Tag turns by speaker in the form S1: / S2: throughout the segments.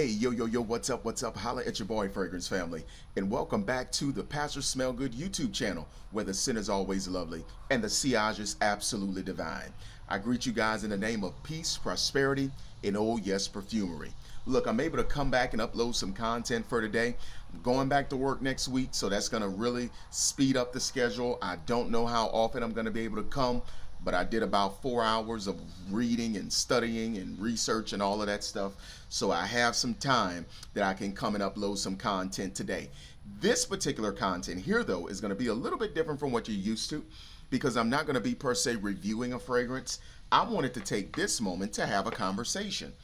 S1: Hey, yo, what's up? Holla at your boy, Fragrance Family, and welcome back to the Pastor Smell Good YouTube channel, where the sin is always lovely and the sillage is absolutely divine. I greet you guys in the name of peace, prosperity, and oh yes, perfumery. Look, I'm able to come back and upload some content for today. I'm going back to work next week, so that's going to really speed up the schedule. I don't know how often I'm going to be able to come, but I did about 4 hours of reading and studying and research and all of that stuff. So I have some time that I can come and upload some content today. This particular content here, though, is going to be a little bit different from what you're used to, because I'm not going to be per se reviewing a fragrance. I wanted to take this moment to have a conversation.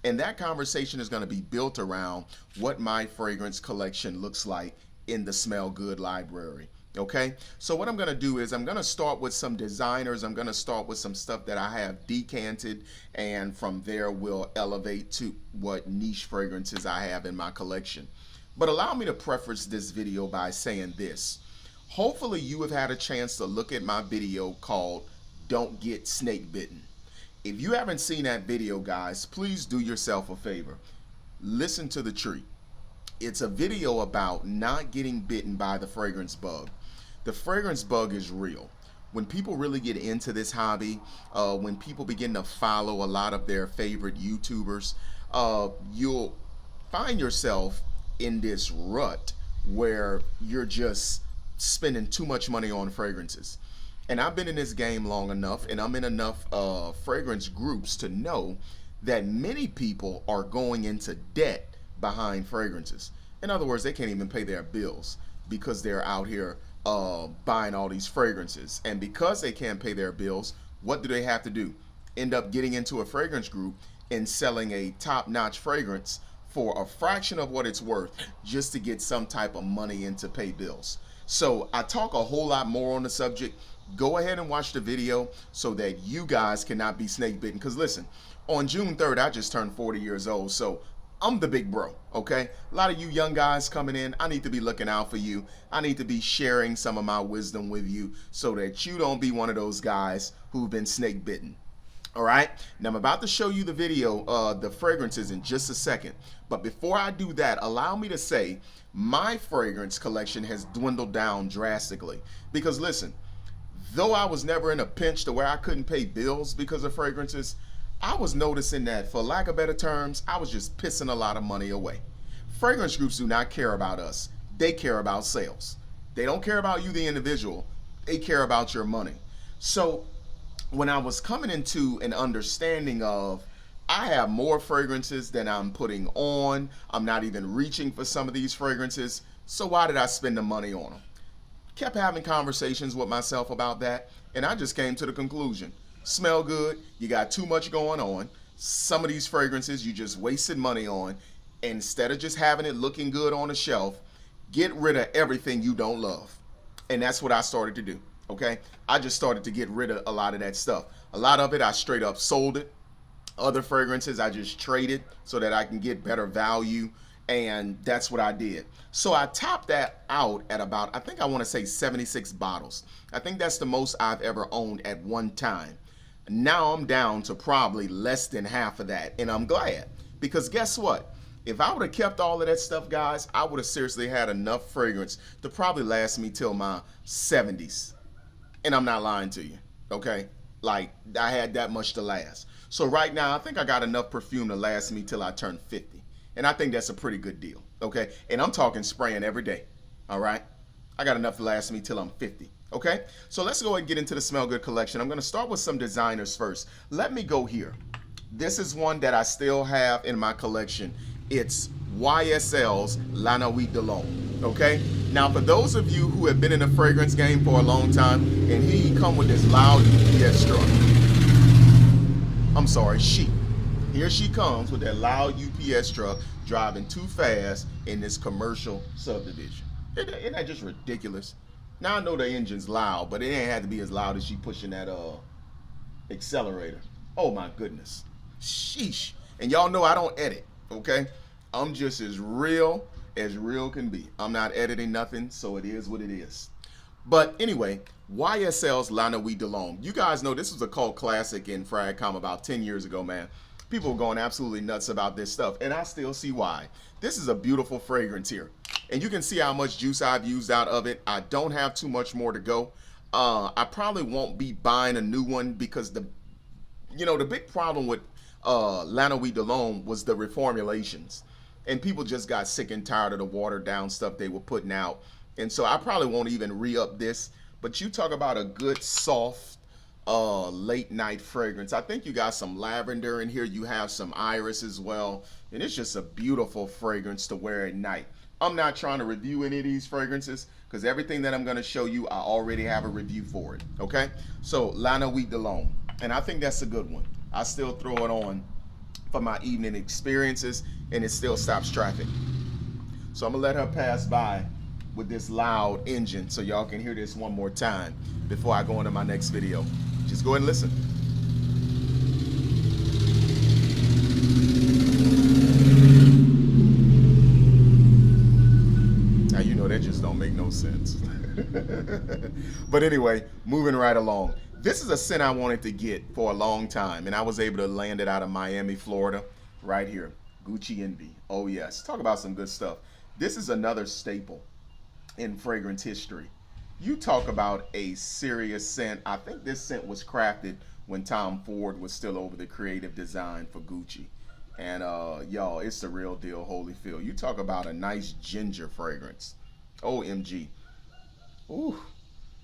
S1: And that conversation is going to be built around what my fragrance collection looks like in the Smell Good library. Okay, so what I'm going to do is I'm going to start with some designers. I'm going to start with some stuff that I have decanted, and from there we'll elevate to what niche fragrances I have in my collection. But allow me to preface this video by saying this. Hopefully you have had a chance to look at my video called Don't Get Snake Bitten. If you haven't seen that video, guys, please do yourself a favor. Listen to the treat. It's a video about not getting bitten by the fragrance bug. The fragrance bug is real. When people really get into this hobby, when people begin to follow a lot of their favorite YouTubers, you'll find yourself in this rut where you're just spending too much money on fragrances. And I've been in this game long enough, and I'm in enough fragrance groups to know that many people are going into debt behind fragrances. In other words, they can't even pay their bills because they're out here buying all these fragrances. And because they can't pay their bills, what do they have to do? End up getting into a fragrance group and selling a top-notch fragrance for a fraction of what it's worth just to get some type of money in to pay bills. So I talk a whole lot more on the subject. Go ahead and watch the video so that you guys cannot be snake bitten. Because listen, on June 3rd, I just turned 40 years old. So I'm the big bro, okay? A lot of you young guys coming in, I need to be looking out for you. I need to be sharing some of my wisdom with you so that you don't be one of those guys who've been snake bitten. All right, now I'm about to show you the video, the fragrances in just a second. But before I do that, allow me to say my fragrance collection has dwindled down drastically. Because listen, though I was never in a pinch to where I couldn't pay bills because of fragrances, I was noticing that, for lack of better terms, I was just pissing a lot of money away. Fragrance groups do not care about us. They care about sales. They don't care about you, the individual. They care about your money. So when I was coming into an understanding of, I have more fragrances than I'm putting on, I'm not even reaching for some of these fragrances, so why did I spend the money on them? Kept having conversations with myself about that, and I just came to the conclusion. Smell good, you got too much going on. Some of these fragrances you just wasted money on. Instead of just having it looking good on the shelf, get rid of everything you don't love. And that's what I started to do, okay? I just started to get rid of a lot of that stuff. A lot of it, I straight up sold it. Other fragrances, I just traded so that I can get better value. And that's what I did. So I topped that out at about, I think I want to say 76 bottles. I think that's the most I've ever owned at one time. Now I'm down to probably less than half of that, and I'm glad, because guess what? If I would have kept all of that stuff, guys, I would have seriously had enough fragrance to probably last me till my 70s. And I'm not lying to you, okay? Like, I had that much to last. So right now, I think I got enough perfume to last me till I turn 50. And I think that's a pretty good deal, okay? And I'm talking spraying every day, all right? I got enough to last me till I'm 50. Okay, so let's go ahead and get into the Smell Good collection. I'm going to start with some designers first. Let me go here. This is one that I still have in my collection. It's YSL's La Nuit de l'Homme. Okay, now for those of you who have been in the fragrance game for a long time, and here you come with this loud UPS truck. I'm sorry, Here she comes with that loud UPS truck driving too fast in this commercial subdivision. Isn't that just ridiculous? Now I know the engine's loud, but it ain't had to be as loud as she pushing that accelerator. Oh my goodness. Sheesh. And y'all know I don't edit, okay? I'm just as real can be. I'm not editing nothing, so it is what it is. But anyway, YSL's La Nuit de l'Homme. You guys know this was a cult classic in Fragcom about 10 years ago, man. People are going absolutely nuts about this stuff, and I still see why. This is a beautiful fragrance here, and you can see how much juice I've used out of it. I don't have too much more to go. I probably won't be buying a new one because the big problem with La Nuit de l'Homme was the reformulations, and people just got sick and tired of the watered down stuff they were putting out, and so I probably won't even re-up this. But you talk about a good soft late night fragrance. I think you got some lavender in here. You have some iris as well, and it's just a beautiful fragrance to wear at night. I'm not trying to review any of these fragrances because everything that I'm going to show you, I already have a review for it. Okay, so La Nuit de l'Homme, and I think that's a good one. I still throw it on for my evening experiences, and it still stops traffic. So I'm gonna let her pass by with this loud engine so y'all can hear this one more time before I go into my next video. Just go ahead and listen. Now you know that just don't make no sense. But anyway, moving right along. This is a scent I wanted to get for a long time, and I was able to land it out of Miami, Florida, right here. Gucci Envy. Oh yes, talk about some good stuff. This is another staple in fragrance history. You talk about a serious scent. I think this scent was crafted when Tom Ford was still over the creative design for Gucci. And y'all, it's the real deal, Holyfield. You talk about a nice ginger fragrance. OMG. Ooh.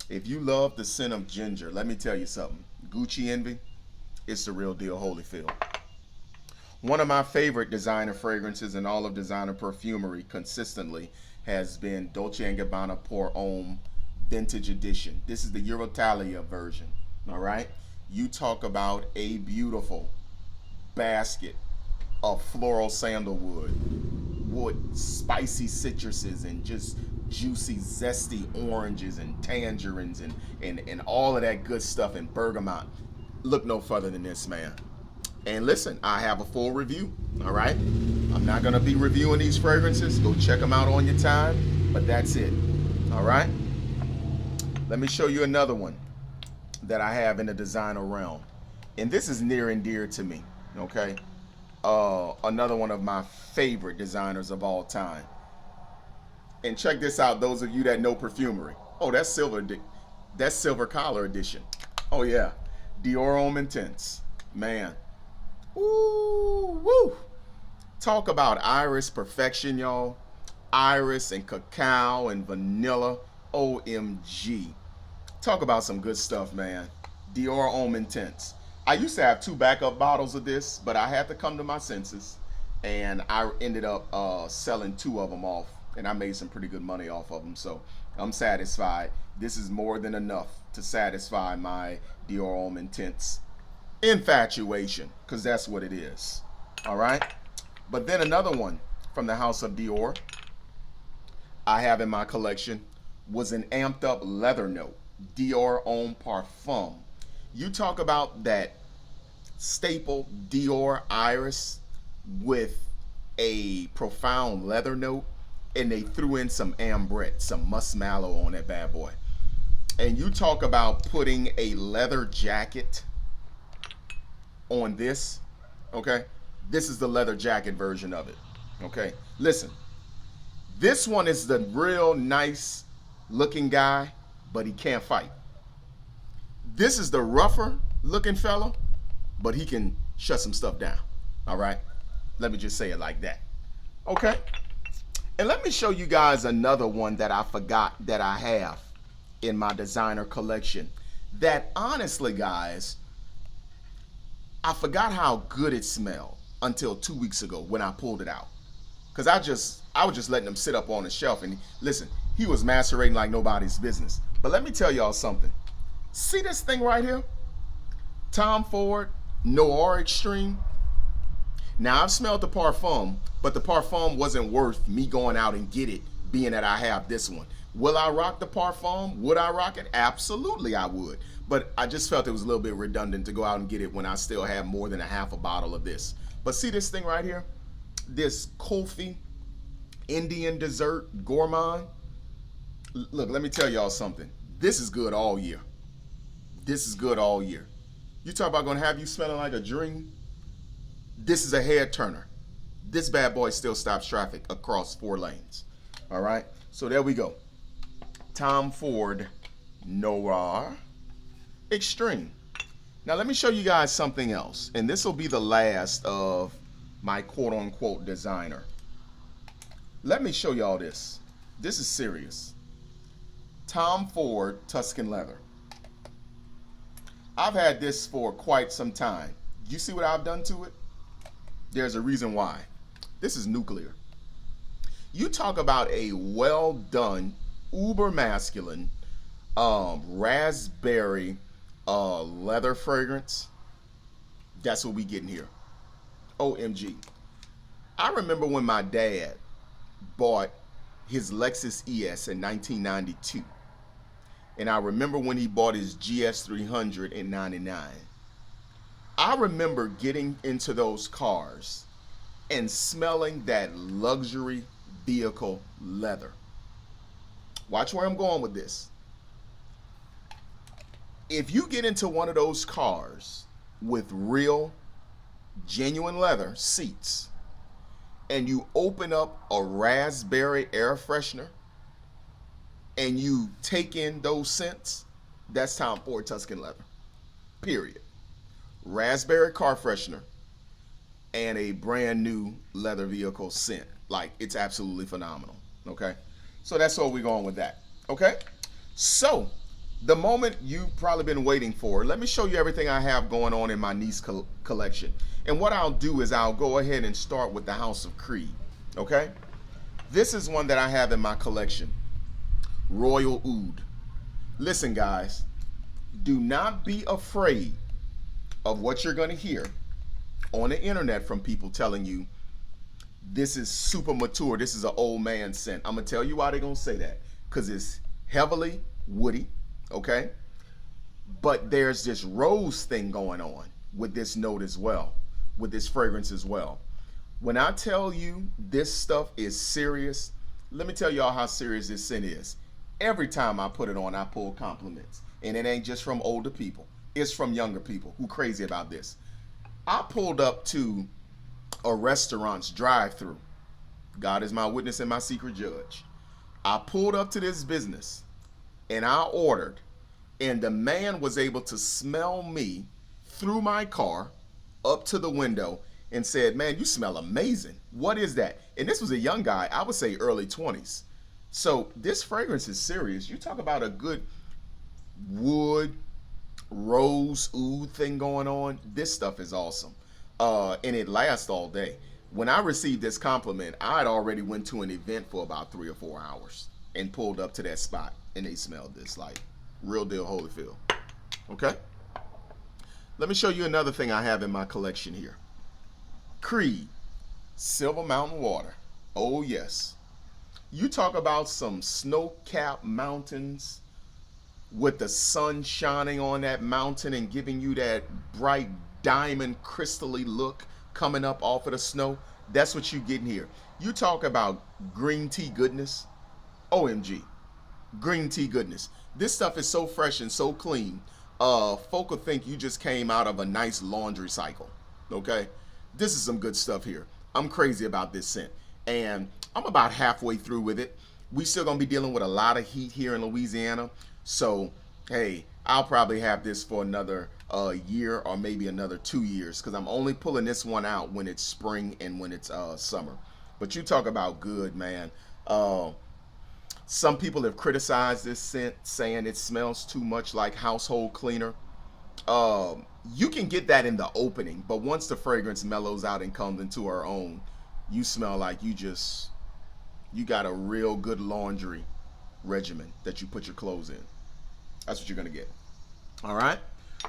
S1: If you love the scent of ginger, let me tell you something. Gucci Envy, it's the real deal, Holyfield. One of my favorite designer fragrances in all of designer perfumery consistently has been Dolce & Gabbana Pour Homme Vintage Edition. This is the Eurotalia version, all right? You talk about a beautiful basket of floral sandalwood, spicy citruses, and just juicy, zesty oranges and tangerines and all of that good stuff, and bergamot. Look no further than this, man. And listen, I have a full review, all right? I'm not gonna be reviewing these fragrances. Go check them out on your time, but that's it, all right? Let me show you another one that I have in the designer realm. And this is near and dear to me, okay? Another one of my favorite designers of all time. And check this out, those of you that know perfumery. Oh, that's Silver Collar Edition. Oh yeah, Dior Homme Intense, man. Ooh, woo. Talk about iris perfection, y'all. Iris and cacao and vanilla. OMG. Talk about some good stuff, man. Dior Homme Intense. I used to have 2 backup bottles of this, but I had to come to my senses, and I ended up selling 2 of them off, and I made some pretty good money off of them, so I'm satisfied. This is more than enough to satisfy my Dior Homme Intense infatuation, because that's what it is, all right? But then another one from the house of Dior I have in my collection was an amped up leather note, Dior Homme Parfum. You talk about that staple Dior iris with a profound leather note, and they threw in some ambrette, some muskmallow on that bad boy. And you talk about putting a leather jacket on this, okay? This is the leather jacket version of it, okay? Listen, this one is the real nice looking guy, but he can't fight. This is the rougher looking fella, but he can shut some stuff down, all right? Let me just say it like that, okay? And let me show you guys another one that I forgot that I have in my designer collection that honestly, guys, I forgot how good it smelled until 2 weeks ago when I pulled it out. Because I was just letting them sit up on the shelf, and listen, he was macerating like nobody's business. But let me tell y'all something. See this thing right here? Tom Ford Noir Extreme. Now, I've smelled the Parfum, but the Parfum wasn't worth me going out and get it, being that I have this one. Will I rock the Parfum? Would I rock it? Absolutely, I would. But I just felt it was a little bit redundant to go out and get it when I still have more than a half a bottle of this. But see this thing right here? This Kulfi Indian dessert gourmand. Look, let me tell y'all something. This is good all year. This is good all year. You talk about gonna have you smelling like a dream? This is a head turner. This bad boy still stops traffic across 4 lanes. All right, so there we go. Tom Ford Noir Extreme. Now let me show you guys something else, and this will be the last of my quote-unquote designer. Let me show y'all this. This is serious. Tom Ford Tuscan leather. I've had this for quite some time. You see what I've done to it? There's a reason why. This is nuclear. You talk about a well done, uber masculine, raspberry leather fragrance. That's what we getting here. OMG. I remember when my dad bought his Lexus ES in 1992. And I remember when he bought his GS300 in 99. I remember getting into those cars and smelling that luxury vehicle leather. Watch where I'm going with this. If you get into one of those cars with real, genuine leather seats, and you open up a raspberry air freshener, and you take in those scents, that's Tom Ford Tuscan leather. Period. Raspberry car freshener and a brand new leather vehicle scent. Like, it's absolutely phenomenal. Okay? So that's what we're going with that. Okay? So, the moment you've probably been waiting for, let me show you everything I have going on in my niece collection. And what I'll do is I'll go ahead and start with the House of Creed. Okay? This is one that I have in my collection. Royal Oud. Listen, guys, do not be afraid of what you're going to hear on the internet from people telling you this is super mature, this is an old man scent. I'm going to tell you why they're going to say that. Because it's heavily woody, okay? But there's this rose thing going on with this note as well, with this fragrance as well. When I tell you this stuff is serious, let me tell y'all how serious this scent is. Every time I put it on, I pull compliments. And it ain't just from older people. It's from younger people who crazy about this. I pulled up to a restaurant's drive-thru. God is my witness and my secret judge. I pulled up to this business and I ordered, and the man was able to smell me through my car up to the window and said, "Man, you smell amazing. What is that?" And this was a young guy, I would say early 20s. So this fragrance is serious. You talk about a good wood, rose, oud thing going on. This stuff is awesome. And it lasts all day. When I received this compliment, I had already went to an event for about 3 or 4 hours and pulled up to that spot, and they smelled this like real deal Holyfield. Okay? Let me show you another thing I have in my collection here. Creed, Silver Mountain Water. Oh yes. You talk about some snow-capped mountains with the sun shining on that mountain and giving you that bright diamond crystally look coming up off of the snow. That's what you get in here. You talk about green tea goodness. OMG. Green tea goodness. This stuff is so fresh and so clean. Folk will think you just came out of a nice laundry cycle. Okay? This is some good stuff here. I'm crazy about this scent. And I'm about halfway through with it. We still gonna be dealing with a lot of heat here in Louisiana. So, hey, I'll probably have this for another year or maybe another 2 years, because I'm only pulling this one out when it's spring and when it's summer. But you talk about good, man. Some people have criticized this scent, saying it smells too much like household cleaner. You can get that in the opening, but once the fragrance mellows out and comes into her own, you smell like you got a real good laundry regimen that you put your clothes in. That's what you're gonna get. All right.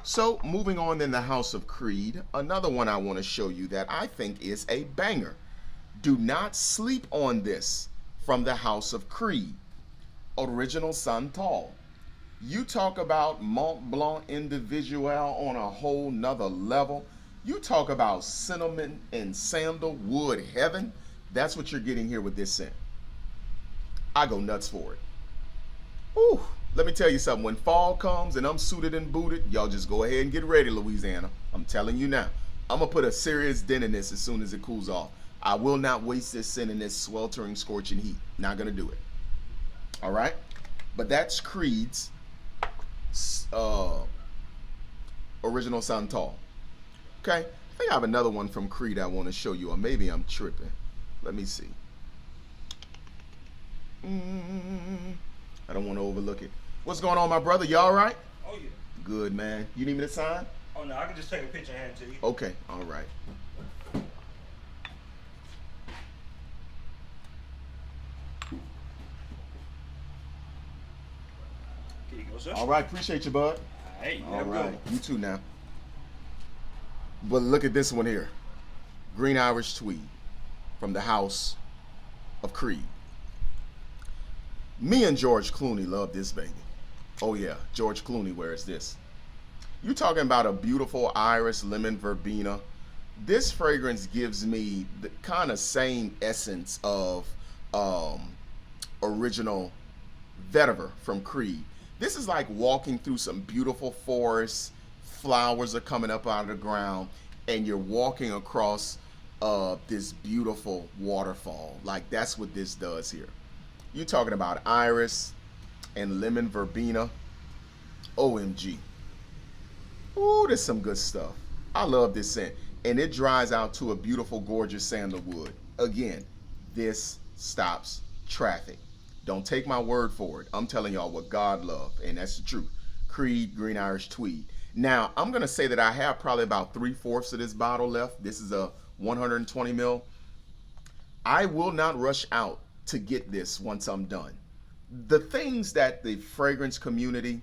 S1: So moving on in the House of Creed, another one I want to show you that I think is a banger. Do not sleep on this from the House of Creed. Original Santal. You talk about Mont Blanc Individual on a whole nother level. You talk about cinnamon and sandalwood heaven. That's what you're getting here with this scent. I go nuts for it. Ooh, let me tell you something. When fall comes and I'm suited and booted, y'all just go ahead and get ready, Louisiana. I'm telling you now. I'm gonna put a serious dent in this as soon as it cools off. I will not waste this scent in this sweltering, scorching heat. Not gonna do it. All right, but that's Creed's uh, original Santal. Okay, I think I have another one from Creed I want to show you, or maybe I'm tripping. Let me see. I don't want to overlook it. What's going on, my brother? You all right?
S2: Oh, yeah.
S1: Good, man. You need me to sign?
S2: Oh, no, I can just take a picture and hand it to you.
S1: Okay, all right.
S2: Here you go, sir.
S1: All right, appreciate you, bud.
S2: Hey,
S1: All right, you too now. But look at this one here. Green Irish Tweed from the house of Creed. Me and George Clooney love this baby. Oh yeah, George Clooney wears this. You talking about a beautiful iris lemon verbena. This fragrance gives me the kind of same essence of original vetiver from Creed. This is like walking through some beautiful forests. Flowers are coming up out of the ground, and you're walking across this beautiful waterfall. Like, that's what this does here. You're talking about iris and lemon verbena. OMG. Ooh, there's some good stuff. I love this scent. And it dries out to a beautiful, gorgeous sandalwood. Again, this stops traffic. Don't take my word for it. I'm telling y'all what God loved, and that's the truth. Creed Green Irish Tweed. Now, I'm going to say that I have probably about 3/4 of this bottle left. This is a 120 ml. I will not rush out to get this once I'm done. The things that the fragrance community,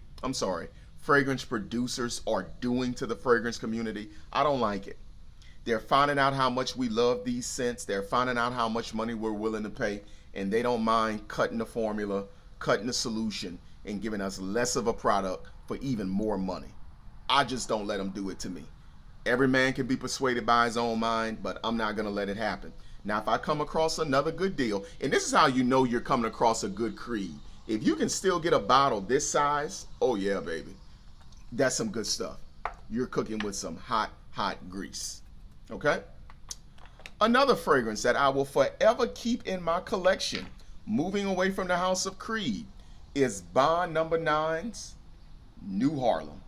S1: fragrance producers are doing to the fragrance community, I don't like it. They're finding out how much we love these scents. They're finding out how much money we're willing to pay, and they don't mind cutting the formula, cutting the solution, and giving us less of a product for even more money. I just don't let them do it to me. Every man can be persuaded by his own mind, but I'm not going to let it happen. Now, if I come across another good deal, and this is how you know you're coming across a good Creed. If you can still get a bottle this size, oh yeah, baby. That's some good stuff. You're cooking with some hot, hot grease. Okay? Another fragrance that I will forever keep in my collection, moving away from the house of Creed, is Bond No. 9's New Harlem.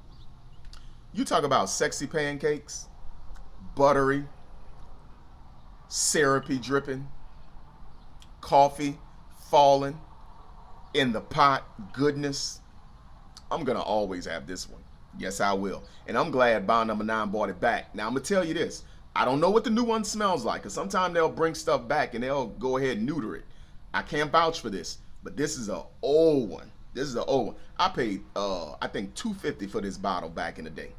S1: You talk about sexy pancakes, buttery, syrupy dripping, coffee falling in the pot goodness. I'm going to always have this one. Yes, I will. And I'm glad Bond No. 9 brought it back. Now, I'm going to tell you this. I don't know what the new one smells like, because sometimes they'll bring stuff back and they'll go ahead and neuter it. I can't vouch for this, but this is an old one. This is an old one. I paid, I think, $250 for this bottle back in the day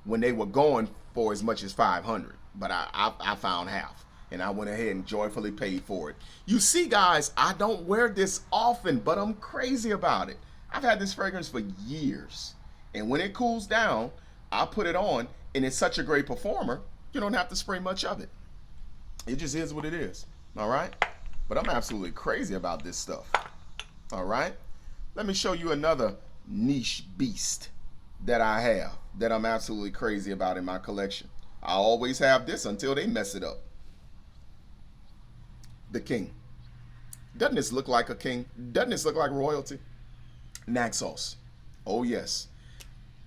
S1: when they were going for as much as $500. But I found half, and I went ahead and joyfully paid for it. You see, guys, I don't wear this often, but I'm crazy about it. I've had this fragrance for years, and when it cools down, I put it on, and it's such a great performer, you don't have to spray much of it. It just is what it is, all right? But I'm absolutely crazy about this stuff, all right? Let me show you another niche beast that I have that I'm absolutely crazy about in my collection. I always have this until they mess it up. The King. Doesn't this look like a king? Doesn't this look like royalty? Naxos. Oh yes.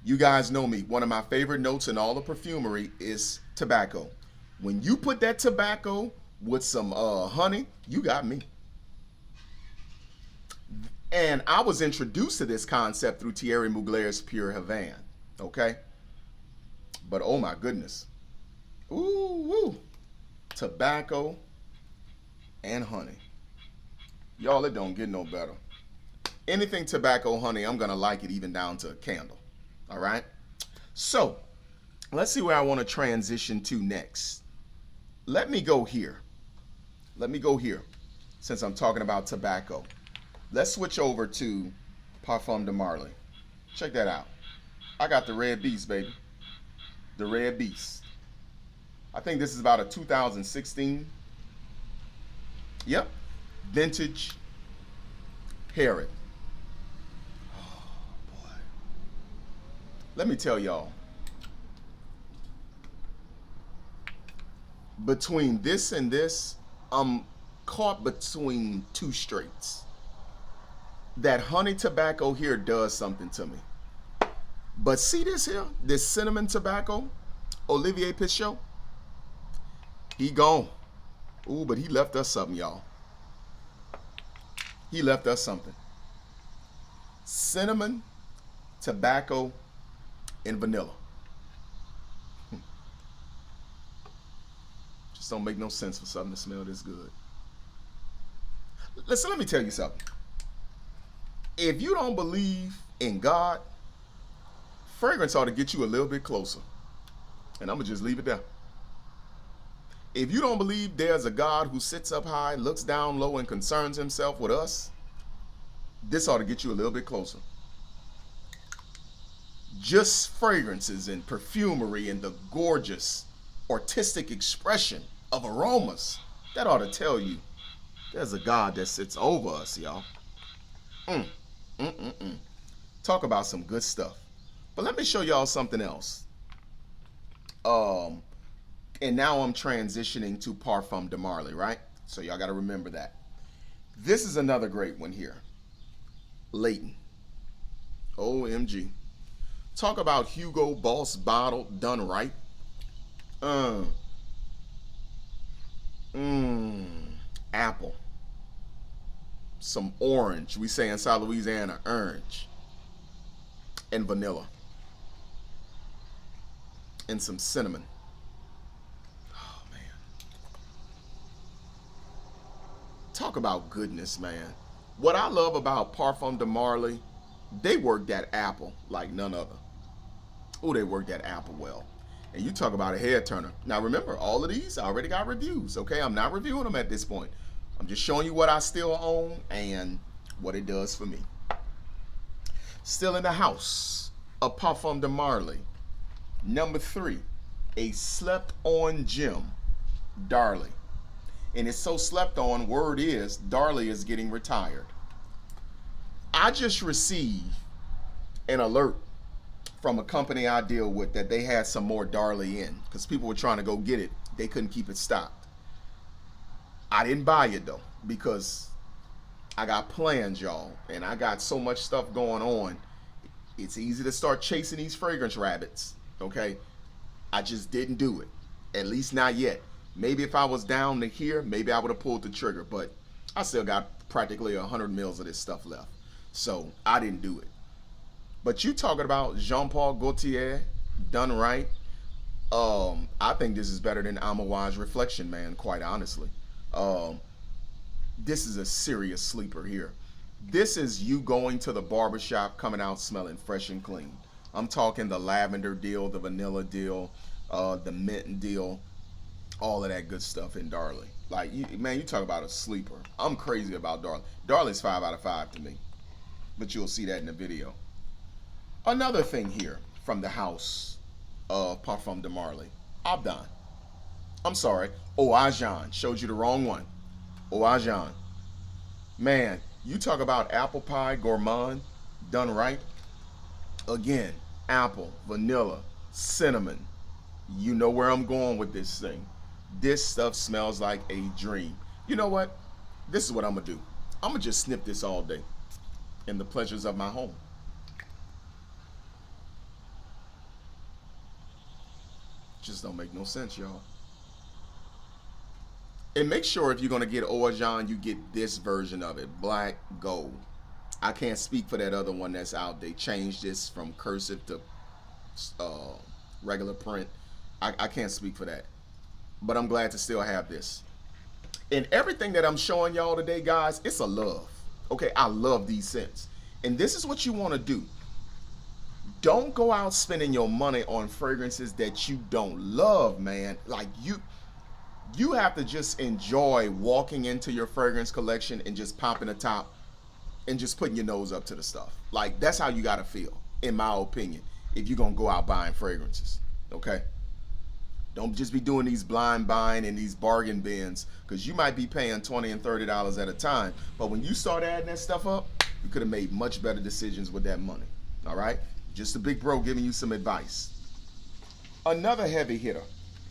S1: You guys know me. One of my favorite notes in all the perfumery is tobacco. When you put that tobacco with some honey, you got me. And I was introduced to this concept through Thierry Mugler's Pure Havane. Okay? But oh my goodness. Ooh. Tobacco and honey. Y'all, it don't get no better. Anything tobacco, honey, I'm going to like it even down to a candle. All right? So, let's see where I want to transition to next. Let me go here. Since I'm talking about tobacco. Let's switch over to Parfum de Marly. Check that out. I got the Red Beast, baby. The Red Beast. I think this is about a 2016. Yep. Vintage Herod. Oh, boy. Let me tell y'all. between this and this, I'm caught between two straits. That honey tobacco here does something to me. But see this here, this cinnamon tobacco, Olivier Pichot, he gone. Ooh, but he left us something, y'all. He left us something. Cinnamon, tobacco, and vanilla. Just don't make no sense for something to smell this good. Listen, let me tell you something. If you don't believe in God, fragrance ought to get you a little bit closer. And I'm going to just leave it there. If you don't believe there's a God who sits up high, looks down low, and concerns himself with us, this ought to get you a little bit closer. Just fragrances and perfumery and the gorgeous artistic expression of aromas, that ought to tell you there's a God that sits over us, y'all. Talk about some good stuff. But let me show y'all something else. And now I'm transitioning to Parfum de Marly, right? So y'all got to remember that. This is another great one here. Layton. OMG. Talk about Hugo Boss bottle done right. Apple. Some orange. We say in South Louisiana, orange. And vanilla. And some cinnamon. Oh, man. Talk about goodness, man. What I love about Parfum de Marly, they work that apple like none other. Oh, they work that apple well. And you talk about a head turner. Now remember, all of these I already got reviews, okay? I'm not reviewing them at this point. I'm just showing you what I still own and what it does for me. Still in the house, a Parfum de Marly. Number 3, a slept-on gem, Darlie. And it's so slept on, word is, Darlie is getting retired. I just received an alert from a company I deal with that they had some more Darlie in because people were trying to go get it. They couldn't keep it stocked. I didn't buy it though because I got plans, y'all, and I got so much stuff going on. It's easy to start chasing these fragrance rabbits, okay? I just didn't do it, at least not yet. Maybe if I was down to here, maybe I would have pulled the trigger, but I still got practically 100 mils of this stuff left. So I didn't do it. But you talking about Jean Paul Gaultier, done right. I think this is better than Amouage Reflection, man, quite honestly. This is a serious sleeper here. This is you going to the barbershop, coming out smelling fresh and clean. I'm talking the lavender deal, the vanilla deal, the mint deal, all of that good stuff in Darlie. Like, man, you talk about a sleeper. I'm crazy about Darlie. Darlie's 5 out of 5 to me. But you'll see that in the video. Another thing here from the house of Parfum de Marly. Abdan. I'm sorry. Oajan. Showed you the wrong one. Oajan. Man, you talk about apple pie gourmand done right. Again, apple, vanilla, cinnamon. You know where I'm going with this thing. This stuff smells like a dream. You know what? This is what I'm going to do. I'm going to just snip this all day in the pleasures of my home. Just don't make no sense, y'all. And make sure if you're going to get Oajan, you get this version of it, black gold. I can't speak for that other one that's out. They changed this from cursive to regular print. I can't speak for that. But I'm glad to still have this. And everything that I'm showing y'all today, guys, it's a love. Okay, I love these scents. And this is what you want to do. Don't go out spending your money on fragrances that you don't love, man. Like, you have to just enjoy walking into your fragrance collection and just popping the top and just putting your nose up to the stuff. Like, that's how you got to feel, in my opinion, if you're going to go out buying fragrances, okay? Don't just be doing these blind buying and these bargain bins, because you might be paying $20 and $30 at a time. But when you start adding that stuff up, you could have made much better decisions with that money, all right? Just a big bro giving you some advice. Another heavy hitter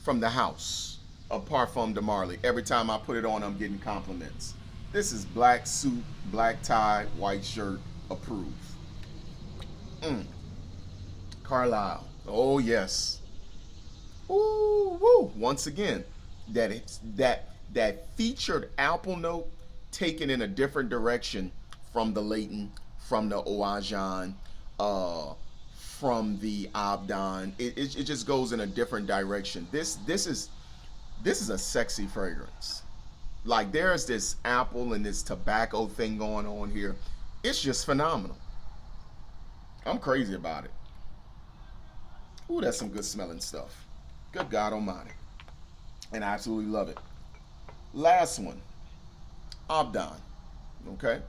S1: from the house of Parfum de Marly. Every time I put it on, I'm getting compliments. This is black suit, black tie, white shirt, approved. Carlisle. Oh yes. Ooh, woo. Once again, that featured apple note taken in a different direction from the Leighton, from the Oajan, from the Abdan. It just goes in a different direction. This is a sexy fragrance. Like there's this apple and this tobacco thing going on here. It's just phenomenal. I'm crazy about it. Ooh, that's some good smelling stuff. Good God Almighty. And I absolutely love it. Last one, Abdan. Okay?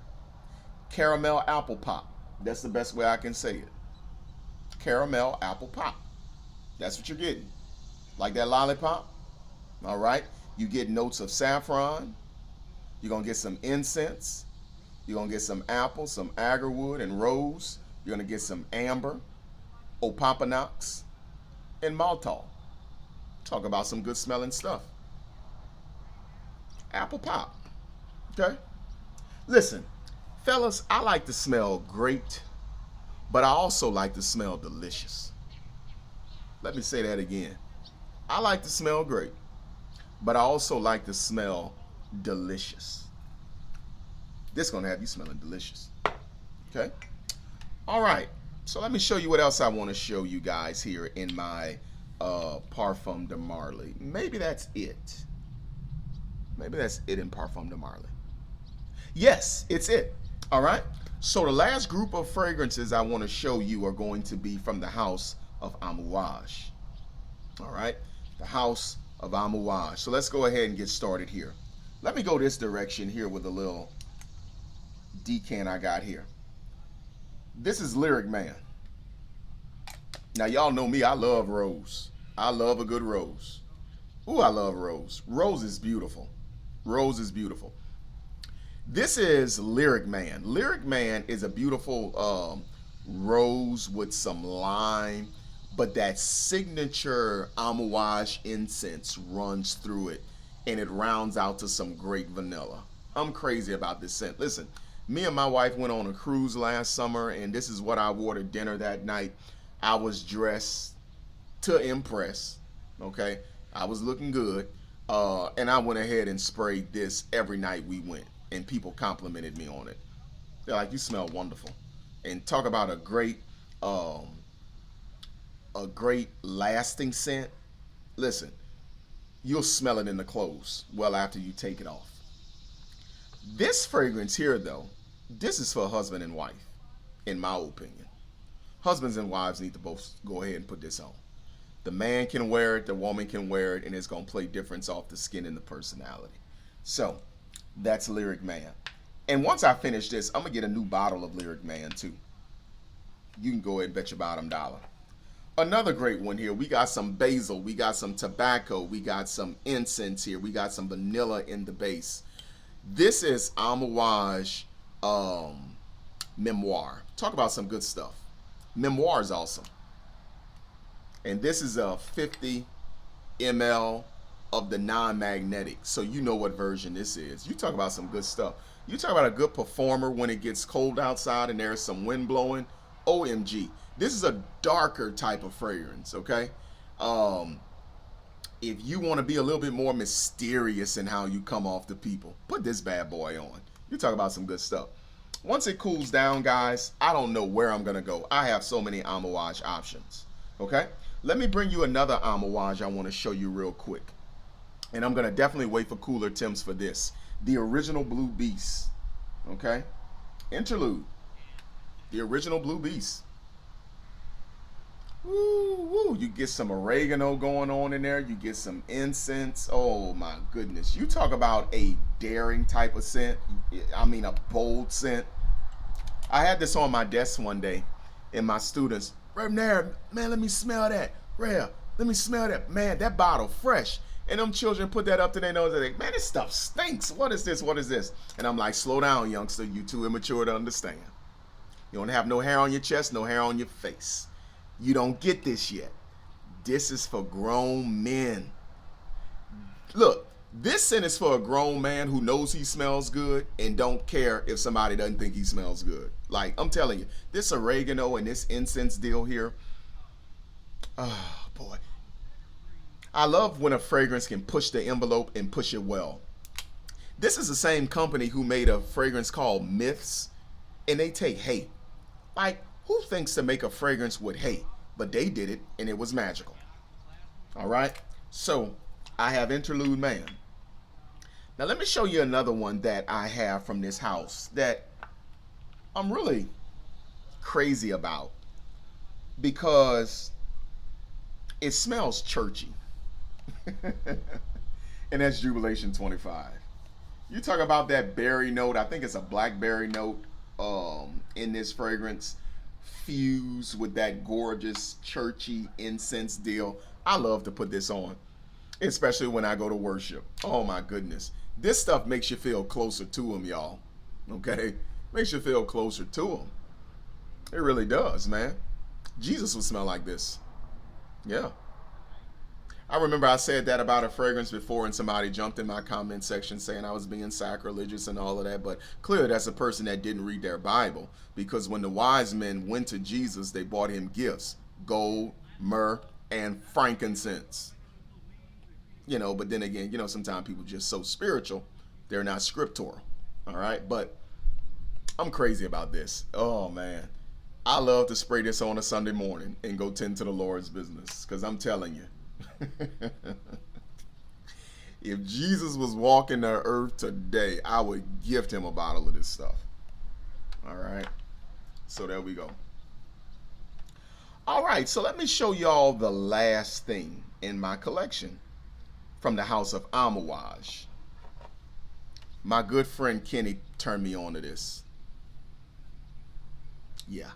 S1: Caramel apple pop. That's the best way I can say it. Caramel apple pop. That's what you're getting. Like that lollipop? All right? You get notes of saffron. You're going to get some incense. You're going to get some apple, some agarwood, and rose. You're going to get some amber, opoponax, and maltol. Talk about some good smelling stuff. Apple pop. Okay? Listen, fellas, I like to smell great, but I also like to smell delicious. Let me say that again. I like to smell great, but I also like to smell delicious. This is going to have you smelling delicious. Okay? All right. So let me show you what else I want to show you guys here in my Parfum de Marly. Maybe that's it. Maybe that's it in Parfum de Marly. Yes, it's it. All right. So the last group of fragrances I want to show you are going to be from the house of Amouage. All right. The house of Amouage. So let's go ahead and get started here. Let me go this direction here with a little decant I got here. This is Lyric Man. Now, y'all know me. I love rose. I love a good rose. Ooh, I love rose. Rose is beautiful. Rose is beautiful. This is Lyric Man. Lyric Man is a beautiful rose with some lime, but that signature Amouage incense runs through it, and it rounds out to some great vanilla. I'm crazy about this scent. Listen, me and my wife went on a cruise last summer, and this is what I wore to dinner that night. I was dressed to impress, okay? I was looking good, and I went ahead and sprayed this every night we went, and people complimented me on it. They're like, you smell wonderful. And talk about a great lasting scent. Listen, you'll smell it in the clothes well after you take it off. This fragrance here, though, this is for husband and wife, in my opinion. Husbands and wives need to both go ahead and put this on. The man can wear it, the woman can wear it, and it's going to play difference off the skin and the personality. So, that's Lyric Man. And once I finish this, I'm going to get a new bottle of Lyric Man, too. You can go ahead and bet your bottom dollar. Another great one here. We got some basil. We got some tobacco. We got some incense here. We got some vanilla in the base. This is Amouage Memoir. Talk about some good stuff. Memoir is awesome. And this is a 50 ml of the non-magnetic. So you know what version this is. You talk about some good stuff. You talk about a good performer when it gets cold outside and there's some wind blowing. OMG. This is a darker type of fragrance, okay? If you want to be a little bit more mysterious in how you come off to people, put this bad boy on. You talk about some good stuff. Once it cools down, guys, I don't know where I'm going to go. I have so many Amouage options, okay? Let me bring you another Amouage I want to show you real quick. And I'm going to definitely wait for cooler temps for this. The original Blue Beast, okay? Interlude. The original Blue Beast. Woo, woo. You get some oregano going on in there. You get some incense. Oh, my goodness. You talk about a daring type of scent. I mean, a bold scent. I had this on my desk one day, and my students, right there, man, let me smell that. Rare, let me smell that. Man, that bottle fresh. And them children put that up to their nose and they, man, this stuff stinks. What is this? What is this? And I'm like, slow down, youngster. You too immature to understand. You don't have no hair on your chest, no hair on your face. You don't get this yet. This is for grown men. Look, this scent is for a grown man who knows he smells good and don't care if somebody doesn't think he smells good. Like, I'm telling you, this oregano and this incense deal here, oh boy. I love when a fragrance can push the envelope and push it well. This is the same company who made a fragrance called Myths, and they take hate. Like, who thinks to make a fragrance with hate? But they did it, and it was magical. All right? So, I have Interlude Man. Now, let me show you another one that I have from this house that I'm really crazy about because it smells churchy. And that's Jubilation 25. You talk about that berry note. I think it's a blackberry note in this fragrance fused with that gorgeous churchy incense deal. I love to put this on, especially when I go to worship. Oh my goodness. This stuff makes you feel closer to him, y'all. Okay? Makes you feel closer to him. It really does, man. Jesus would smell like this. Yeah. I remember I said that about a fragrance before and somebody jumped in my comment section saying I was being sacrilegious and all of that, but clearly that's a person that didn't read their Bible, because when the wise men went to Jesus, they bought him gifts: gold, myrrh, and frankincense. You know, but then again, you know, sometimes people just so spiritual, they're not scriptural. All right, but I'm crazy about this. Oh man, I love to spray this on a Sunday morning and go tend to the Lord's business, because I'm telling you, if Jesus was walking the earth today, I would gift him a bottle of this stuff. All right, so there we go. All right, so let me show y'all the last thing in my collection from the house of Amouage. My good friend Kenny turned me on to this. Yeah.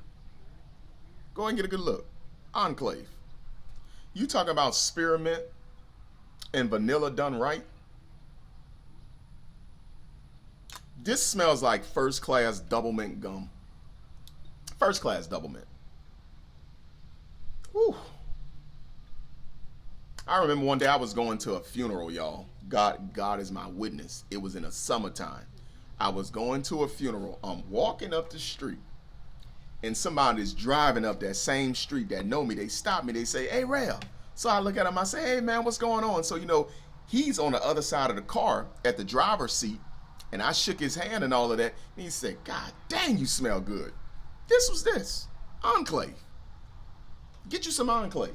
S1: Go and get a good look. Enclave. You talk about spearmint and vanilla done right. This smells like first class double mint gum. First class double mint. Whew. I remember one day I was going to a funeral, y'all. God is my witness. It was in the summertime. I was going to a funeral. I'm walking up the street, and somebody's driving up that same street that know me. They stop me. They say, "Hey, Rail." So I look at him. I say, "Hey, man, what's going on?" So, you know, he's on the other side of the car at the driver's seat, and I shook his hand and all of that. And he said, "God dang, you smell good." This Enclave. Get you some Enclave.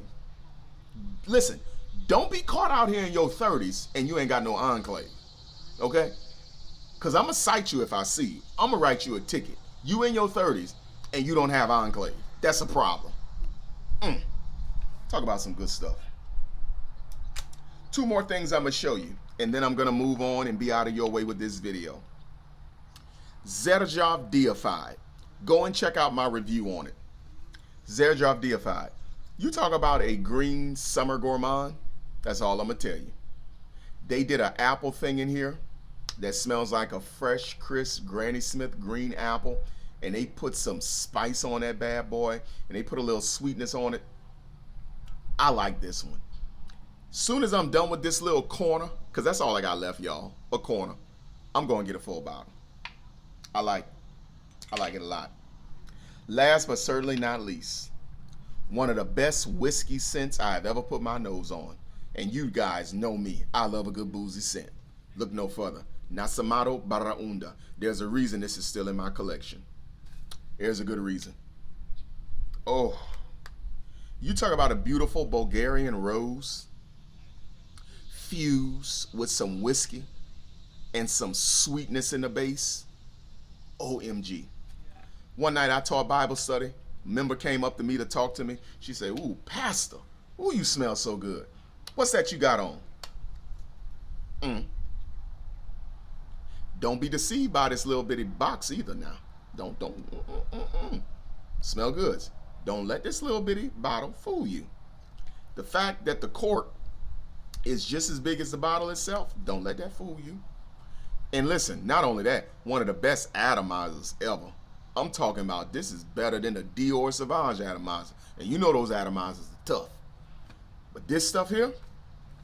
S1: Listen, don't be caught out here in your 30s and you ain't got no Enclave. Okay? Because I'm going to cite you if I see you. I'm going to write you a ticket. You in your 30s and you don't have Enclave. That's a problem. Talk about some good stuff. Two more things I'm going to show you, and then I'm going to move on and be out of your way with this video. Xerjoff Deified. Go and check out my review on it. Xerjoff Deified. You talk about a green summer gourmand. That's all I'm going to tell you. They did an apple thing in here that smells like a fresh, crisp Granny Smith green apple. And they put some spice on that bad boy. And they put a little sweetness on it. I like this one. Soon as I'm done with this little corner, because that's all I got left, y'all, a corner, I'm going to get a full bottle. I like it a lot. Last but certainly not least, one of the best whiskey scents I have ever put my nose on. And you guys know me. I love a good boozy scent. Look no further. Nasamado Baraunda. There's a reason this is still in my collection. There's a good reason. Oh, you talk about a beautiful Bulgarian rose fused with some whiskey and some sweetness in the base. OMG. One night I taught Bible study. A member came up to me to talk to me. She said, "Ooh, Pastor, ooh, you smell so good. What's that you got on?" Don't be deceived by this little bitty box either now. Don't. Smell goods. Don't let this little bitty bottle fool you. The fact that the cork is just as big as the bottle itself, don't let that fool you. And listen, not only that, one of the best atomizers ever. I'm talking about this is better than the Dior Sauvage atomizer. And you know those atomizers are tough. But this stuff here,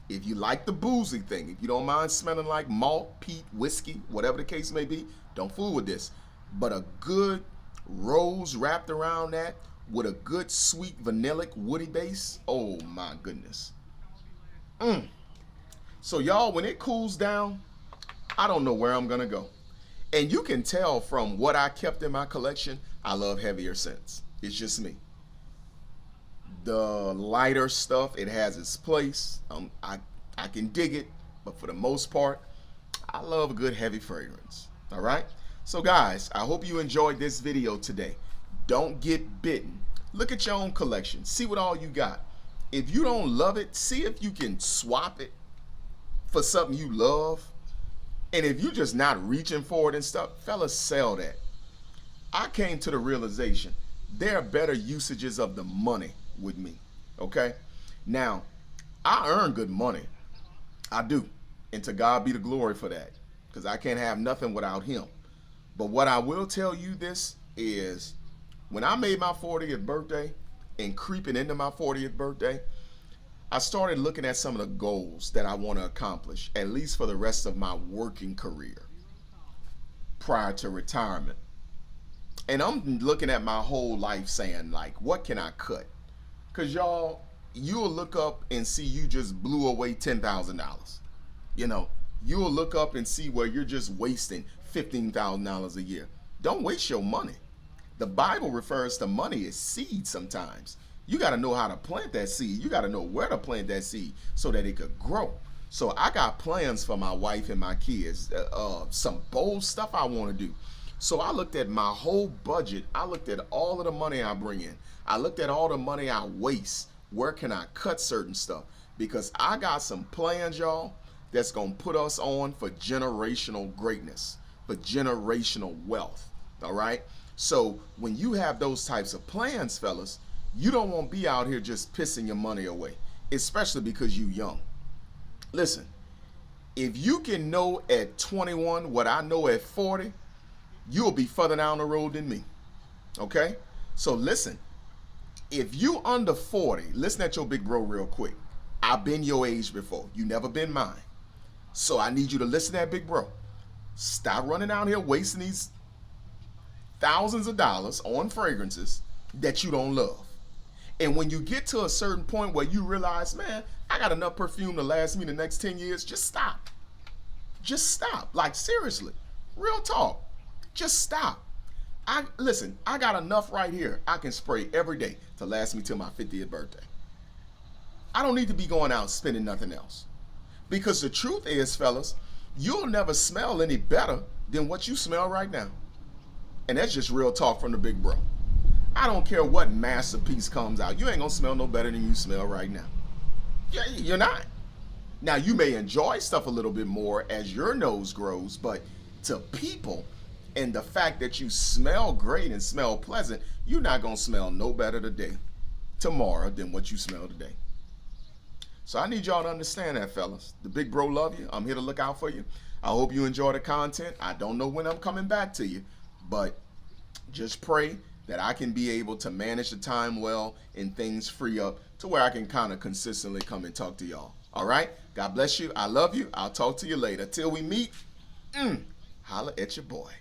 S1: If you like the boozy thing, if you don't mind smelling like malt, peat, whiskey, whatever the case may be, don't fool with this. But a good rose wrapped around that with a good sweet vanillic woody base, oh my goodness. So y'all, when it cools down, I don't know where I'm gonna go. And you can tell from what I kept in my collection, I love heavier scents. It's just me. The lighter stuff, it has its place. I can dig it, but for the most part, I love a good heavy fragrance. All right? So guys, I hope you enjoyed this video today. Don't get bitten. Look at your own collection. See what all you got. If you don't love it, see if you can swap it for something you love. And if you're just not reaching for it and stuff, fellas, sell that. I came to the realization there are better usages of the money with me, okay? Now, I earn good money. I do. And to God be the glory for that, because I can't have nothing without him. But what I will tell you this is, when I made my 40th birthday and creeping into my 40th birthday, I started looking at some of the goals that I want to accomplish, at least for the rest of my working career prior to retirement. And I'm looking at my whole life saying, like, what can I cut? Because y'all, you'll look up and see you just blew away $10,000. You know, you'll look up and see where you're just wasting $15,000 a year. Don't waste your money. The Bible refers to money as seed sometimes. You got to know how to plant that seed. You got to know where to plant that seed so that it could grow. So I got plans for my wife and my kids, some bold stuff I want to do. So I looked at my whole budget. I looked at all of the money I bring in. I looked at all the money I waste. Where can I cut certain stuff? Because I got some plans, y'all, that's going to put us on for generational greatness, for generational wealth. All right? So when you have those types of plans, fellas, you don't want to be out here just pissing your money away, especially because you're young. Listen, if you can know at 21 what I know at 40, you'll be further down the road than me. Okay? So listen, if you under 40, listen at your big bro real quick. I've been your age before. You never been mine. So I need you to listen to that big bro. Stop running out here wasting these thousands of dollars on fragrances that you don't love. And when you get to a certain point where you realize, man, I got enough perfume to last me the next 10 years, just stop. Just stop. Like, seriously. Real talk. Just stop. Listen, I got enough right here I can spray every day to last me till my 50th birthday. I don't need to be going out spending nothing else. Because the truth is, fellas, you'll never smell any better than what you smell right now. And that's just real talk from the big bro. I don't care what masterpiece comes out. You ain't gonna smell no better than you smell right now. You're not. Now, you may enjoy stuff a little bit more as your nose grows, but to people, and the fact that you smell great and smell pleasant, you're not gonna smell no better tomorrow than what you smell today. So I need y'all to understand that, fellas. The big bro love you. I'm here to look out for you. I hope you enjoy the content. I don't know when I'm coming back to you, but just pray that I can be able to manage the time well and things free up to where I can kind of consistently come and talk to y'all. All right? God bless you. I love you. I'll talk to you later. Till we meet, holla at your boy.